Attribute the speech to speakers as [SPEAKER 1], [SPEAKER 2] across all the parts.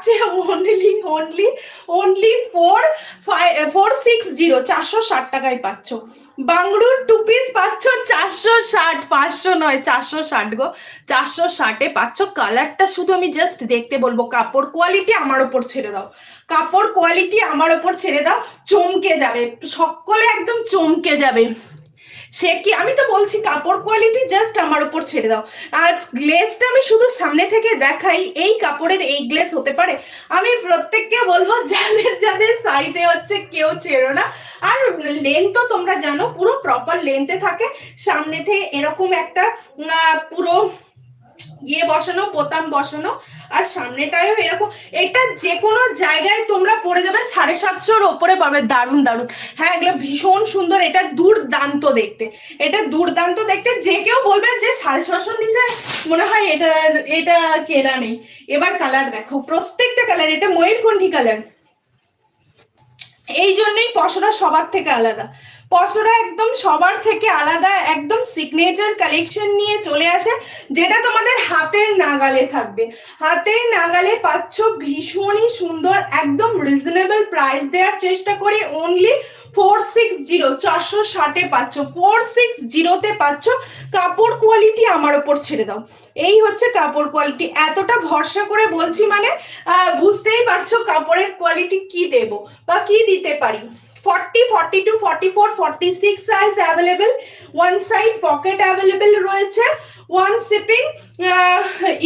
[SPEAKER 1] পাচ্ছে only only only 460, 460 টাকায় পাচ্ছ। বাংরুর 2 পিস পাচ্ছ 460, 500 নয় 460 গো, 460-এ পাচ্ছ। কালারটা শুধু আমি জাস্ট দেখতে বলবো। কাপড় কোয়ালিটি আমার ওপর ছেড়ে দাও, কাপড় কোয়ালিটি আমার ওপর ছেড়ে দাও, চমকে যাবে সকলে, একদম চমকে যাবে। সে কি, আমি তো বলছি কাপড় কোয়ালিটি জাস্ট আমার উপর ছেড়ে দাও। আর গ্লেসটা আমি শুধু সামনে থেকে দেখাই, এই কাপড়ের এই গ্লেস হতে পারে? আমি প্রত্যেককে বলবো যাদের যাদের সাইজে হচ্ছে কেউ ছেড়ো না। আর লেন্থ তো তোমরা জানো পুরো প্রপার লেন্থে থাকে, সামনে থেকে এরকম একটা পুরো ইয়ে বসানো, বোতাম বসানো, আর সামনেটায়ও এরকম। এটা যে কোনো জায়গায় তোমরা পরে যাবে, 750-র ওপরে পাবে। দারুণ দারুণ, হ্যাঁ এগুলো ভীষণ সুন্দর, এটা দুর্দান্ত দেখতে, এটা দুর্দান্ত দেখতে। যে কেউ বলবে যে 650-র নিচে মনে হয় এটা এটা কেনা নেই। এবার কালার দেখো, প্রত্যেকটা কালার, এটা ময়ূরকণ্ঠী কালার। এই জন্যই পশরা সবার থেকে আলাদা, পশরা একদম সবার থেকে আলাদা, একদম সিগনেচার কালেকশন নিয়ে চলে আসে, যেটা তোমাদের হাতের নাগালে থাকবে। হাতের নাগালে পাচ্ছ, ভীষণই সুন্দর, একদম রিজনেবল প্রাইস দেওয়ার চেষ্টা করি। অনলি 460, 460-এ পাচ্ছ, 460-তে পাচ্ছ। কাপড় কোয়ালিটি আমার ওপর ছেড়ে দাও, এই হচ্ছে কাপড় কোয়ালিটি। এতটা ভরসা করে বলছি মানে বুঝতেই পারছো কাপড়ের কোয়ালিটি কি দেব বা কি দিতে পারি। 40, 42, 44, 46 size available, one side pocket available রয়েছে, one shipping,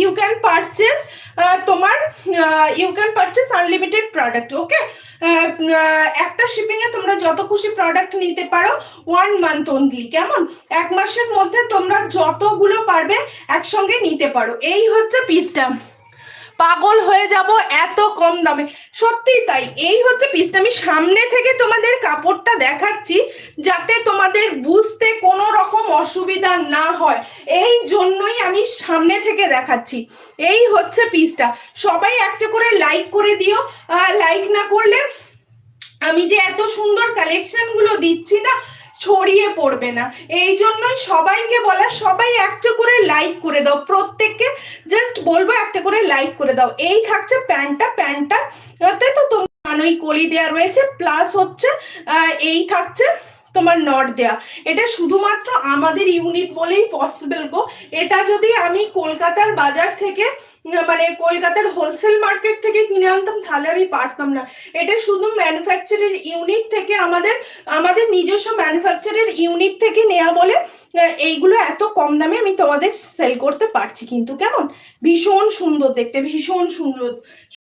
[SPEAKER 1] you can purchase, তোমার you can purchase unlimited product. Okay, একটা শিপিং এ তোমরা যত খুশি প্রোডাক্ট নিতে পারো, 1 মান্থ অনলি। কেমন, 1 মাসের মধ্যে তোমরা যতগুলো পারবে একসঙ্গে নিতে পারো। এই হচ্ছে পিসটা, পাগল হয়ে যাব এত কম দামে, সত্যি তাই। এই হচ্ছে পিসটা, আমি সামনে থেকে তোমাদের কাপড়টা দেখাচ্ছি যাতে তোমাদের বুঝতে কোনো রকম অসুবিধা না হয়, এই জন্যই আমি সামনে থেকে দেখাচ্ছি। এই হচ্ছে পিসটা। সবাই একটা করে লাইক করে দিও, লাইক না করলে আমি যে এত সুন্দর কালেকশন গুলো দিচ্ছি না, ছড়িয়ে পড়বে না। এই জন্যই সবাইকে বলা, সবাই একটা করে লাইক করে দাও, প্রত্যেককে জাস্ট বলবো একটা করে লাইক করে দাও। এই থাকছে প্যান্টটা তো তোমার জানোই কলি দেয়া রয়েছে, প্লাস হচ্ছে এই থাকছে তোমার নট দেয়া। এটা শুধুমাত্র আমাদের ইউনিট বলেই পসিবল গো। এটা যদি আমি কলকাতার বাজার থেকে, মানে কলকাতার হোলসেল মার্কেট থেকে কিনে আনতাম তাহলে আমি পারতাম না। এটা শুধু ম্যানুফ্যাকচারের ইউনিট থেকে, আমাদের নিজস্ব ম্যানুফ্যাকচারের ইউনিট থেকে নেওয়া বলে এইগুলো এত কম দামে আমি তোমাদের সেল করতে পারছি। কিন্তু কেমন, ভীষণ সুন্দর দেখতে, ভীষণ সুন্দর